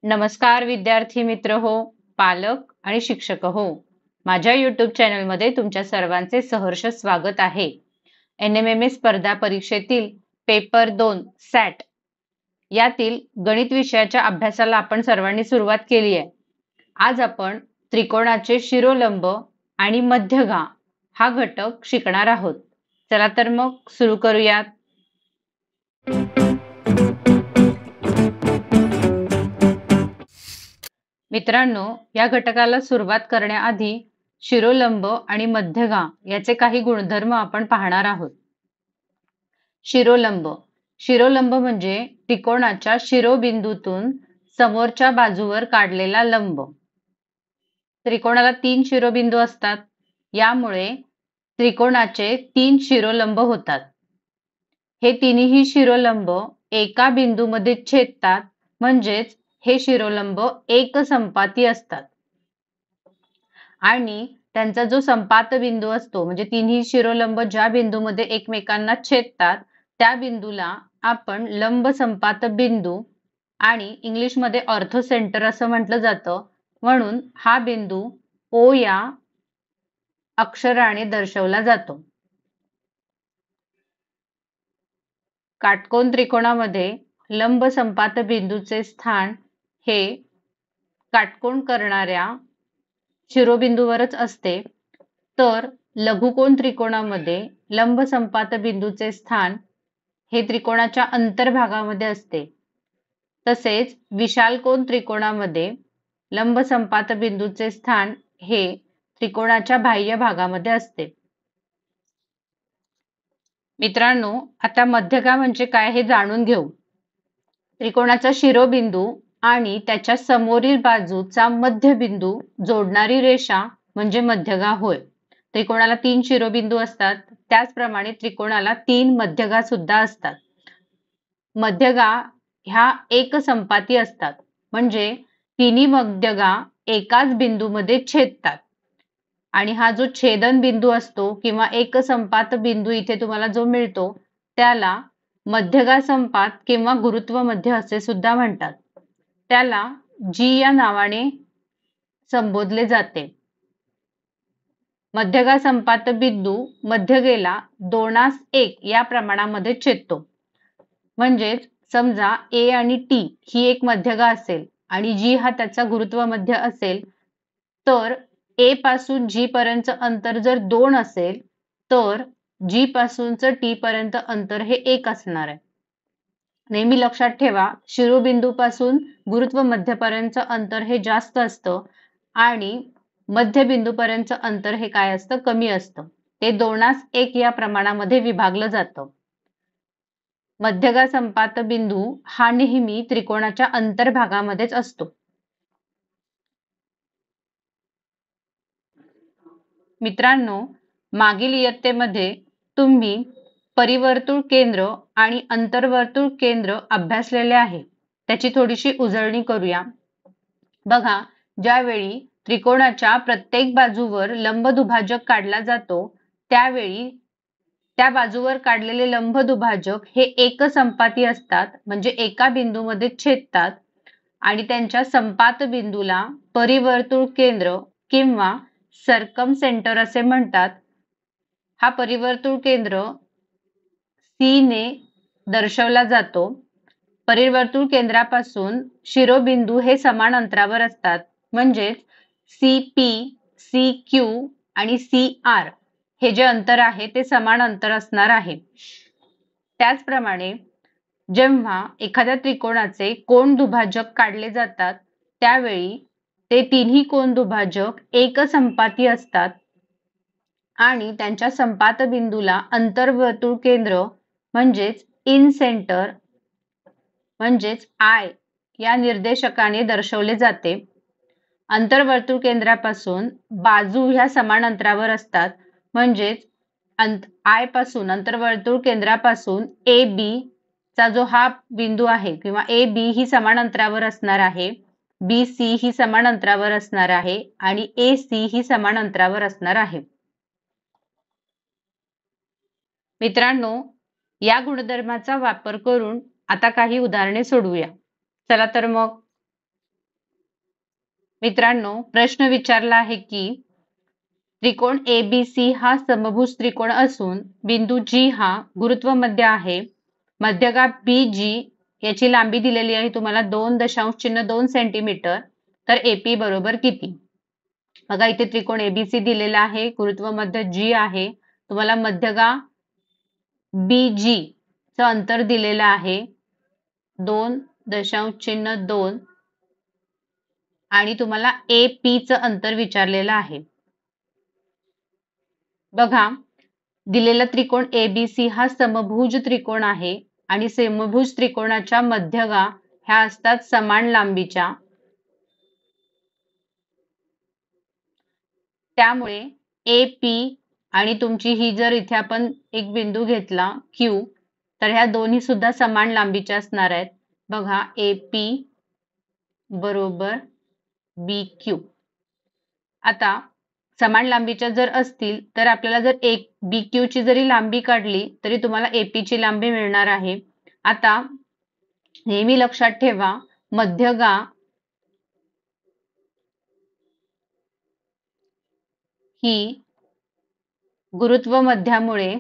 नमस्कार विद्यार्थी मित्र हो, पालक आणि शिक्षक हो. माझ्या YouTube चॅनलमध्ये तुमच्या सर्वांचे सहर्ष स्वागत आहे. NMMA स्पर्धा परीक्षेतील पेपर 2 सॅट यातील गणित विषयाच्या अभ्यासाला आपण सर्वांनी सुरुवात केली आहे. आज आपण त्रिकोणाचे शिरोलंब आणि मध्यगा हा घटक शिकणार आहोत. चला तर मग सुरू करूयात. मित्रांनो, या घटकाला सुरुवात करण्याआधी शिरोलंब आणि मध्यगा याचे काही गुणधर्म आपण पाहणार आहोत. शिरोलंब शिरोलंब म्हणजे त्रिकोणाच्या शिरोबिंदूतून समोरच्या बाजूवर काढलेला लंब. त्रिकोणाला 3 शिरोबिंदू असतात, यामुळे त्रिकोणाचे 3 शिरोलंब होतात. हे तिन्ही शिरोलंब एका बिंदूमध्ये छेदतात, म्हणजेच हे शिरोलंब एकसंपाती असतात. आणि त्यांचा जो संपात बिंदू असतो, म्हणजे तिन्ही शिरोलंब ज्या बिंदूमध्ये एकमेकांना छेदतात त्या बिंदूला आपण लंब संपात बिंदू आणि इंग्लिशमध्ये ऑर्थोसेंटर असं म्हटलं जातं. म्हणून हा बिंदू O या अक्षराने दर्शवला जातो. काटकोन त्रिकोणामध्ये लंब संपात बिंदूचे स्थान हे काटकोन करणाऱ्या शिरोबिंदूवरच असते, तर लघुकोन त्रिकोणामध्ये लंब संपात बिंदूचे स्थान हे त्रिकोणाच्या अंतर्भागामध्ये असते. तसेच विशालकोन त्रिकोणामध्ये लंब संपात बिंदूचे स्थान हे त्रिकोणाच्या बाह्य भागामध्ये असते. मित्रांनो, आता मध्यगा म्हणजे काय हे जाणून घेऊ. त्रिकोणाचा शिरोबिंदू आणि त्याच्या समोरील बाजूचा मध्यबिंदू जोडणारी रेषा म्हणजे मध्यगा होय. त्रिकोणाला 3 शिरोबिंदू असतात, त्याचप्रमाणे त्रिकोणाला 3 मध्यगा सुद्धा असतात. मध्यगा ह्या एकसंपाती असतात, म्हणजे तिन्ही मध्यगा एकाच बिंदूमध्ये छेदतात. आणि हा जो छेदन बिंदू असतो किंवा एकसंपात बिंदू इथे तुम्हाला जो मिळतो त्याला मध्यगा संपात किंवा गुरुत्व मध्य असे सुद्धा म्हणतात. त्याला G या नावाने संबोधले जाते. मध्यगा संपात बिंदू मध्यगेला 2:1 या प्रमाणामध्ये छेदतो. म्हणजेच समजा A आणि T ही एक मध्यगा असेल आणि G हा त्याचा गुरुत्व मध्य असेल, तर A पासून G पर्यंत अंतर जर 2 असेल तर G पासूनचं T पर्यंत अंतर हे 1 असणार आहे. नेहमी लक्षात ठेवा, शिरोबिंदूपासून गुरुत्व मध्यपर्यंत अंतर हे जास्त असतं आणि मध्यबिंदूपर्यंत अंतर हे काय असतं, कमी असतं. ते 2:1 या प्रमाणामध्ये विभागलं जातं. मध्यगा संपात बिंदू हा नेहमी त्रिकोणाच्या अंतर्भागामध्येच असतो. मित्रांनो, मागील इयत्तेमध्ये तुम्ही परिवर्तुळ केंद्र आणि अंतर्वर्तुळ केंद्र अभ्यासलेले आहे. त्याची थोडीशी उजळणी करूया. बघा, ज्यावेळी त्रिकोणाच्या प्रत्येक बाजूवर लंबदुभाजक काढला जातो त्यावेळी त्या बाजूवर काढलेले लंबदुभाजक हे एकसंपाती असतात, म्हणजे एका बिंदूमध्ये छेदतात आणि त्यांच्या संपात बिंदूला परिवर्तुळ केंद्र किंवा सर्कम सेंटर असे म्हणतात. हा परिवर्तुळ केंद्र C ने दर्शवला जातो. परिवर्तुळ केंद्रापासून शिरोबिंदू हे समान अंतरावर असतात, म्हणजेच CP, CQ आणि CR हे जे अंतर आहे ते समान अंतर असणार आहे. त्याचप्रमाणे जेव्हा एखाद्या त्रिकोणाचे कोन दुभाजक काढले जातात त्यावेळी ते तिन्ही कोन दुभाजक एकसंपाती असतात आणि त्यांच्या संपात बिंदूला अंतर्वर्तुळ केंद्र म्हणजेच इन सेंटर म्हणजेच I या निर्देशकाने दर्शवले जाते. अंतर्वर्तुळ केंद्रापासून बाजू ह्या समान अंतरावर असतात, म्हणजेच I पासून अंतर्वर्तुळ केंद्रापासून AB चा जो हा बिंदू आहे किंवा AB ही समान अंतरावर असणार आहे, BC ही समान अंतरावर असणार आहे आणि AC ही समान अंतरावर असणार आहे. मित्रांनो, या गुणधर्माचा वापर करून आता काही उदाहरणे सोडवूया. चला तर मग. मित्रांनो, प्रश्न विचारला आहे की त्रिकोण एबीसी हा समभुज त्रिकोण असून बिंदू जी हा गुरुत्व मध्य आहे. मध्यगा BG याची लांबी दिलेली आहे तुम्हाला 2.2 सेंटीमीटर. तर AP बरोबर किती? बघा इथे त्रिकोण एबीसी दिलेला आहे, गुरुत्व मध्य G आहे, तुम्हाला मध्यगा BG चं अंतर दिलेलं आहे 2.2 आणि तुम्हाला AP चं अंतर विचारलेलं आहे. बघा दिलेला त्रिकोण एबीसी हा समभुज त्रिकोण आहे आणि समभुज त्रिकोणाच्या मध्यगा ह्या असतात समान लांबीच्या. त्यामुळे AP आणि तुमची ही जर इथे आपण एक बिंदू घेतला Q, तर ह्या दोन्ही सुद्धा समान लांबीच्या असणार आहेत. बघा AP बरोबर BQ. आता समान लांबीच्या जर असतील तर आपल्याला जर एक BQ ची जरी लांबी काढली तरी तुम्हाला AP ची लांबी मिळणार आहे. आता नेहमी लक्षात ठेवा, मध्यगा ही गुरुत्व मध्यामुळे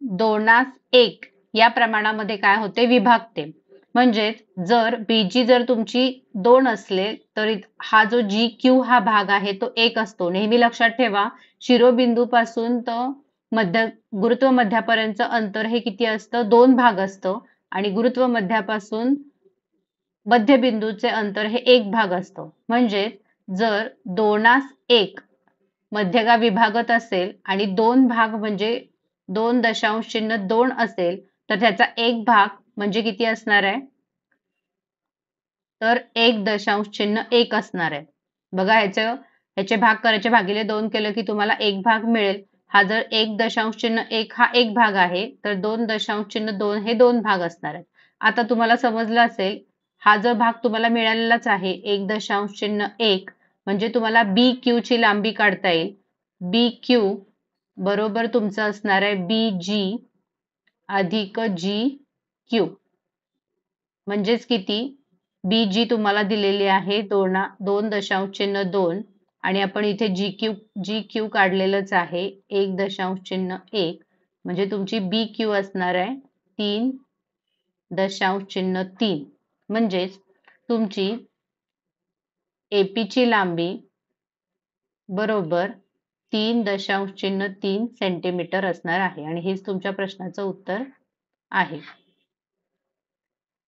दोनास एक या प्रमाणामध्ये काय होते, विभागते. म्हणजेच जर BG जर तुमची 2 असले तर हा जो GQ हा भाग आहे तो 1 असतो. नेहमी लक्षात ठेवा, शिरोबिंदूपासून तर गुरुत्व मध्यापर्यंतचं अंतर हे किती असतं, 2 भाग असतं आणि गुरुत्व मध्यापासून मध्यबिंदूचे अंतर हे 1 भाग असतं. म्हणजे जर 2:1 मध्यगा विभागत असेल आणि 2 भाग म्हणजे 2.2 असेल तर त्याचा 1 भाग म्हणजे किती असणार आहे, तर 1.1 असणार आहे. बघा ह्याचे भाग करायचे, भागिले 2 केलं की तुम्हाला 1 भाग मिळेल. हा जर 1.1 हा 1 भाग आहे तर 2.2 हे 2 भाग असणार आहेत. आता तुम्हाला समजलं असेल, हा जो भाग तुम्हाला मिळालेलाच आहे 1.1 म्हणजे तुम्हाला BQ ची लांबी काढता येईल. BQ बरोबर तुमचं असणार आहे BG अधिक GQ. म्हणजेच किती, BG तुम्हाला दिलेली आहे 2.2 आणि आपण इथे GQ काढलेलंच आहे 1.1 म्हणजे तुमची BQ असणार आहे 3.3. म्हणजेच तुमची AP ची लांबी बरोबर 3.3 सेंटीमीटर असणार आहे आणि हेच तुमच्या प्रश्नाचं उत्तर आहे.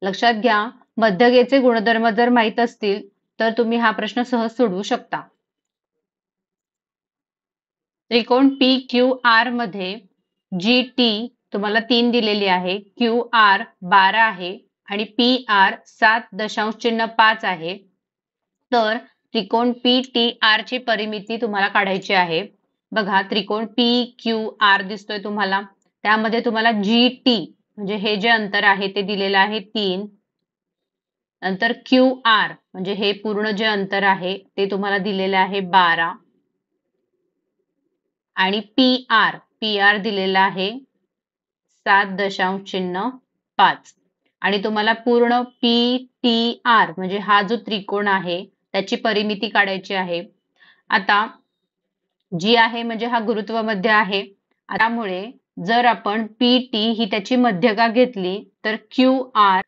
लक्षात घ्या, मध्यगेचे गुणधर्म जर माहित असतील तर तुम्ही हा प्रश्न सहज सोडवू शकता. त्रिकोण PQR मध्ये GT तुम्हाला 3 दिलेली आहे, QR 12 आहे आणि PR 7.5 आहे. तर त्रिकोण PTR ची परिमिती तुम्हाला काढायची आहे. बघा त्रिकोण PQR दिसतोय तुम्हाला, त्यामध्ये तुम्हाला GT म्हणजे हे जे अंतर आहे ते दिलेलं आहे 3. नंतर QR म्हणजे हे पूर्ण जे अंतर आहे ते तुम्हाला दिलेलं आहे 12 आणि PR दिलेला आहे 7.5 आणि तुम्हाला पूर्ण PTR म्हणजे हा जो त्रिकोण आहे त्याची परिमिती काढायची आहे. आता जी आहे म्हणजे हा गुरुत्व मध्य आहे, त्यामुळे जर आपण PT ही त्याची मध्यगा घेतली तर QR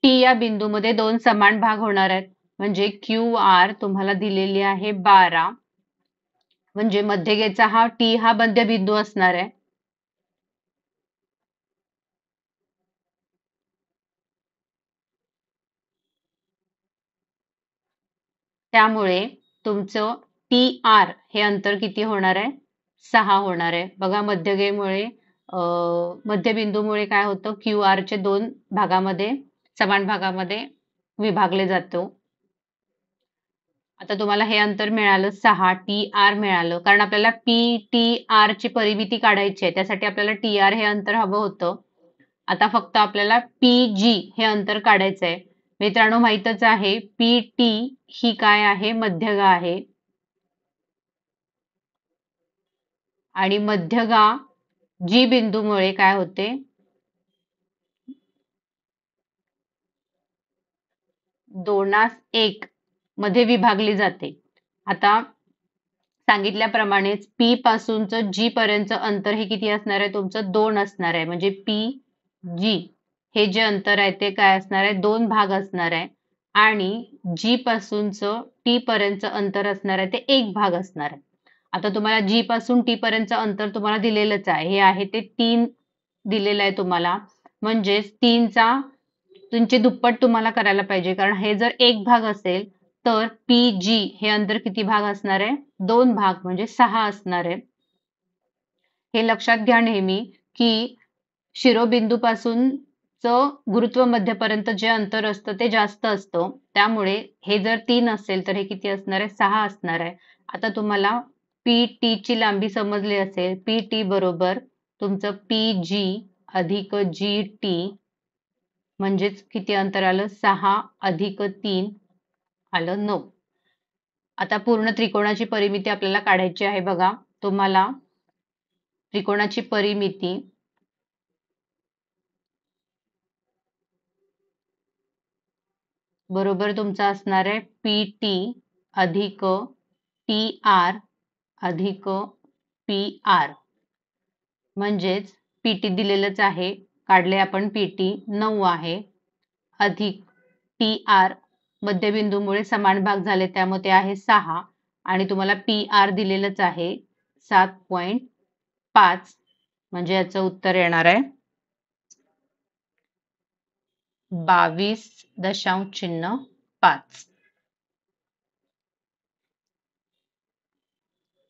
T या बिंदूमध्ये 2 समान भाग होणार आहेत. म्हणजे QR तुम्हाला दिलेली आहे 12 म्हणजे मध्यगेचा हा T हा मध्यबिंदू असणार आहे. त्यामुळे तुमचं TR हे अंतर किती होणार आहे, 6 होणार आहे. बघा मध्यबिंदूमुळे काय होतं, QR चे 2 भागामध्ये समान भागामध्ये विभागले जातो. आता तुम्हाला हे अंतर मिळालं 6, TR मिळालं, कारण आपल्याला PTR ची परिमिती काढायची आहे, त्यासाठी आपल्याला TR हे अंतर हवं होतं. आता फक्त आपल्याला PG हे अंतर काढायचं आहे. मित्रांनो माहीतच आहे PT ही काय आहे, मध्यगा आहे आणि मध्यगा G बिंदूमुळे काय होते, 2:1 मध्ये विभागली जाते. आता सांगितल्याप्रमाणेच P पासूनचं G पर्यंतचं अंतर हे किती असणार आहे तुमचं 2 असणार आहे. म्हणजे PG हे जे अंतर आहे ते काय असणार आहे 2 भाग असणार आहे आणि G पासूनचं T पर्यंतचं अंतर असणार आहे ते 1 भाग असणार आहे. आता तुम्हाला G पासून T पर्यंतचं अंतर तुम्हाला दिलेलंच आहे. हे आहे ते 3 दिलेलं आहे तुम्हाला. म्हणजेच 3चे दुप्पट तुम्हाला करायला पाहिजे कारण हे जर 1 भाग असेल तर PG हे अंतर किती भाग असणार आहे 2 भाग म्हणजे 6 असणार आहे. हे लक्षात घ्या नेहमी की शिरोबिंदूपासूनचं गुरुत्व मध्यपर्यंत जे अंतर असतं ते जास्त असतं. त्यामुळे हे जर 3 असेल तर हे किती असणार आहे 6 असणार आहे. आता तुम्हाला PT ची लांबी समजली असेल. PT बरोबर तुमचं PG अधिक GT म्हणजेच किती अंतर आलं 6 अधिक 3 आलं 9. आता पूर्ण त्रिकोणाची परिमिती आपल्याला काढायची आहे बघा. तुम्हाला त्रिकोणाची परिमिती बरोबर तुमचा असणार आहे PT अधिक TR अधिक PR म्हणजेच PT दिलेलंच आहे. काढले आपण PT 9 आहे अधिक TR मध्यबिंदूमुळे समान भाग झाले त्यामुळे ते आहे 6 आणि तुम्हाला PR दिलेलंच आहे 7.5 म्हणजे याचं उत्तर येणार आहे 22.5.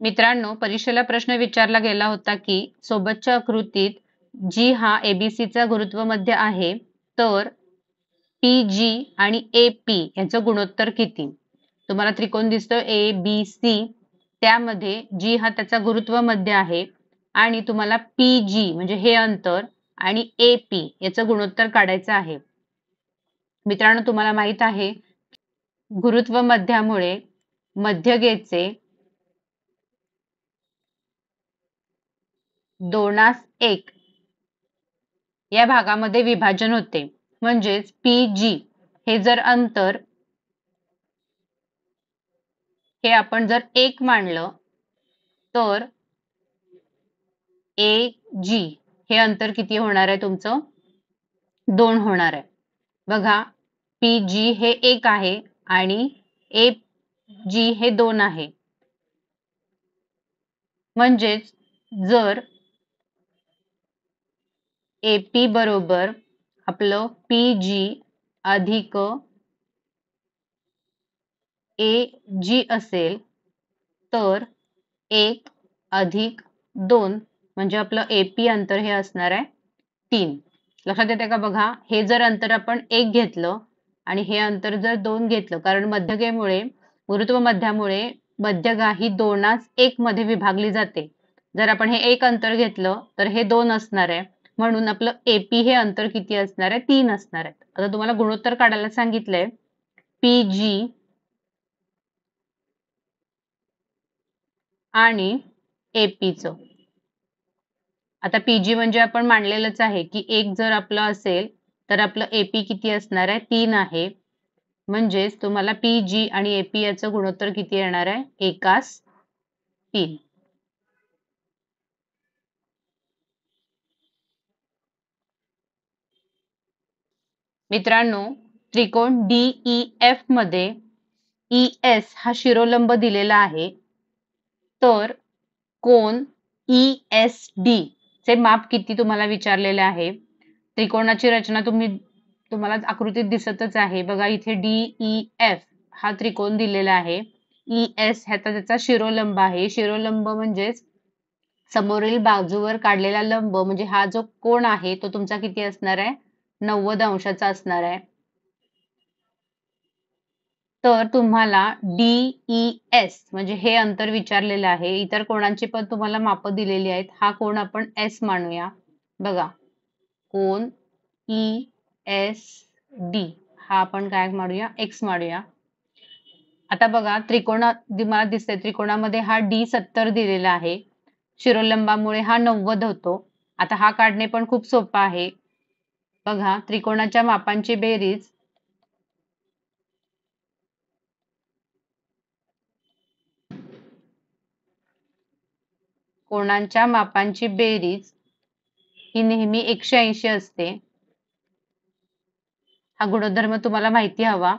मित्रांनो परीक्षेला प्रश्न विचारला गेला होता की सोबतच्या आकृतीत G हा ABCचा गुरुत्वमध्य आहे तर PG आणि AP यांचं गुणोत्तर किती? तुम्हाला त्रिकोण दिसतो ABC त्यामध्ये G हा त्याचा गुरुत्वमध्य आहे आणि तुम्हाला PG म्हणजे हे अंतर आणि AP याचं गुणोत्तर काढायचं आहे. मित्रांनो तुम्हाला माहित आहे गुरुत्वमध्यामुळे मध्यगेचे 2:1 या भागामध्ये विभाजन होते. म्हणजेच PG हे जर अंतर हे आपण जर 1 मानलं तर AG हे अंतर किती होणार आहे तुमचं 2 होणार आहे. बघा PG हे 1 आहे आणि AG हे 2 आहे. म्हणजेच जर AP बरोबर आपलं PG अधिक AG असेल तर 1 अधिक 2 म्हणजे आपलं AP अंतर हे असणार आहे 3. लक्षात येते का बघा हे जर अंतर आपण 1 घेतलं आणि हे अंतर जर 2 घेतलं कारण मध्यगेमुळे गुरुत्वमध्यामुळे मध्यगा ही 2:1 मध्ये विभागली जाते. जर आपण हे 1 अंतर घेतलं तर हे 2 असणार आहे म्हणून आपलं AP हे अंतर किती असणार आहे 3 असणार आहे. आता तुम्हाला गुणोत्तर काढायला सांगितलंय PG आणि APचं. आता PG म्हणजे आपण मांडलेलंच आहे की 1 जर आपलं असेल तर आपलं AP किती असणार आहे 3 आहे. म्हणजेच तुम्हाला PG आणि AP याचं गुणोत्तर किती येणार आहे 1:3. मित्रांनो त्रिकोण DEF मध्ये ES हा शिरोलंब दिलेला आहे तर कोन ESD चे माप किती तुम्हाला विचारलेले आहे. त्रिकोणाची रचना तुम्हाला आकृतीत दिसतच आहे बघा इथे DEF हा त्रिकोण दिलेला आहे. ES ह्याचा त्याचा शिरोलंब आहे. शिरोलंब म्हणजेच समोरील बाजूवर काढलेला लंब म्हणजे हा जो कोन आहे तो तुमचा किती असणार आहे 90 अंशाचा असणार आहे. तर तुम्हाला DES म्हणजे हे अंतर विचारलेलं आहे. इतर कोणांची पण तुम्हाला मापं दिलेली आहेत. हा कोन आपण S मानूया. बघा कोन ESD हा आपण काय मानूया X मानूया. आता बघा मला दिसतंय त्रिकोणामध्ये हा D70 दिलेला आहे. शिरोलंबामुळे हा 90 होतो. आता हा काढणे पण खूप सोपं आहे. बघा त्रिकोणाच्या मापांची बेरीज कोणांच्या मापांची बेरीज ही नेहमी 180 असते. हा गुणधर्म तुम्हाला माहिती हवा.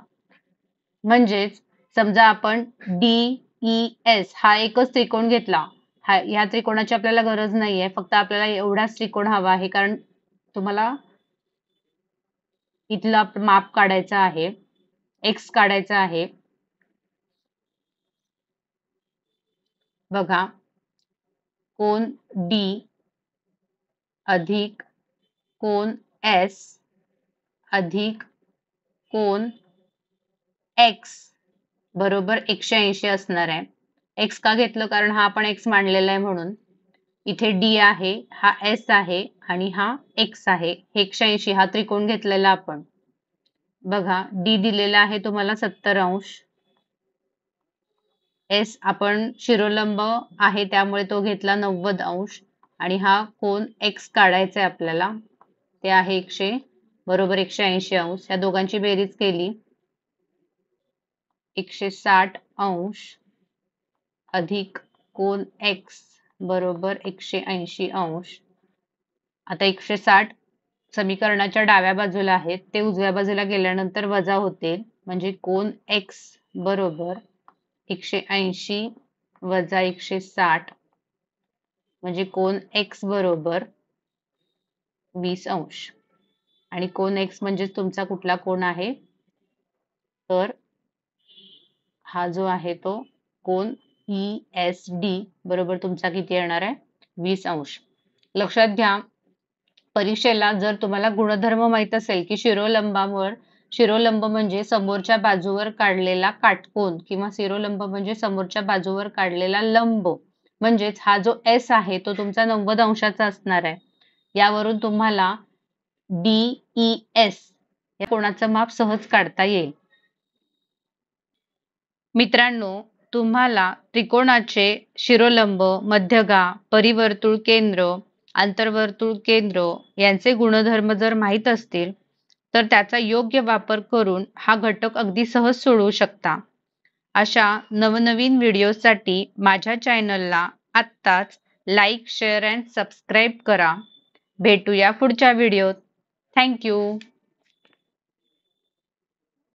म्हणजेच समजा आपण DES हा एकच त्रिकोण घेतला, ह्या त्रिकोणाची आपल्याला गरज नाहीये, फक्त आपल्याला एवढाच त्रिकोण हवा आहे, कारण तुम्हाला इथला माप काढायचा आहे, एक्स काढायचा आहे. बघा, कोन D अधिक कोन S अधिक कोन X बरोबर 180 असणार आहे. एक्स का घेतलं, कारण हा आपण एक्स मांडलेला आहे म्हणून. इथे D आहे, हा S आहे आणि हा X आहे. 180 हा त्रिकोण घेतलेला आपण. बघा, D दिलेला आहे तुम्हाला 70 अंश. S आपण शिरोलंब आहे त्यामुळे तो घेतला 90 अंश आणि हा कोन X काढायचा आहे आपल्याला, ते आहे 180 अंश. या दोघांची बेरीज केली 160 अंश अधिक कोन X बरोबर 180 अंश. आता 160 समीकरणाच्या डाव्या बाजूला आहेत, ते उजव्या बाजूला गेल्यानंतर वजा होते, म्हणजे कोन X बरोबर 180 वजा 160 म्हणजे कोन X बरोबर 20 अंश. आणि कोन X म्हणजे तुमचा कुठला कोन आहे, तर हा जो आहे तो कोन ESD बरोबर तुमचा किती येणार आहे, 20 अंश. लक्षात घ्या, परीक्षेला जर तुम्हाला गुणधर्म माहित असेल की शिरोलंब म्हणजे समोरच्या बाजूवर काढलेला काटकोन किंवा शिरोलंब म्हणजे समोरच्या बाजूवर काढलेला लंब, म्हणजेच हा जो S आहे तो तुमचा 90 अंशाचा असणार आहे. यावरून तुम्हाला DES या कोणाचं माप सहज काढता येईल. मित्रांनो, तुम्हाला त्रिकोणाचे शिरोलंब, मध्यगा, परिवर्तुळ केंद्र, आंतरवर्तुळ केंद्र यांचे गुणधर्म जर माहीत असतील तर त्याचा योग्य वापर करून हा घटक अगदी सहज सोडवू शकता. अशा नवनवीन व्हिडिओसाठी माझ्या चॅनलला आत्ताच लाईक, शेअर अँड सबस्क्राईब करा. भेटूया पुढच्या व्हिडिओत. थँक्यू.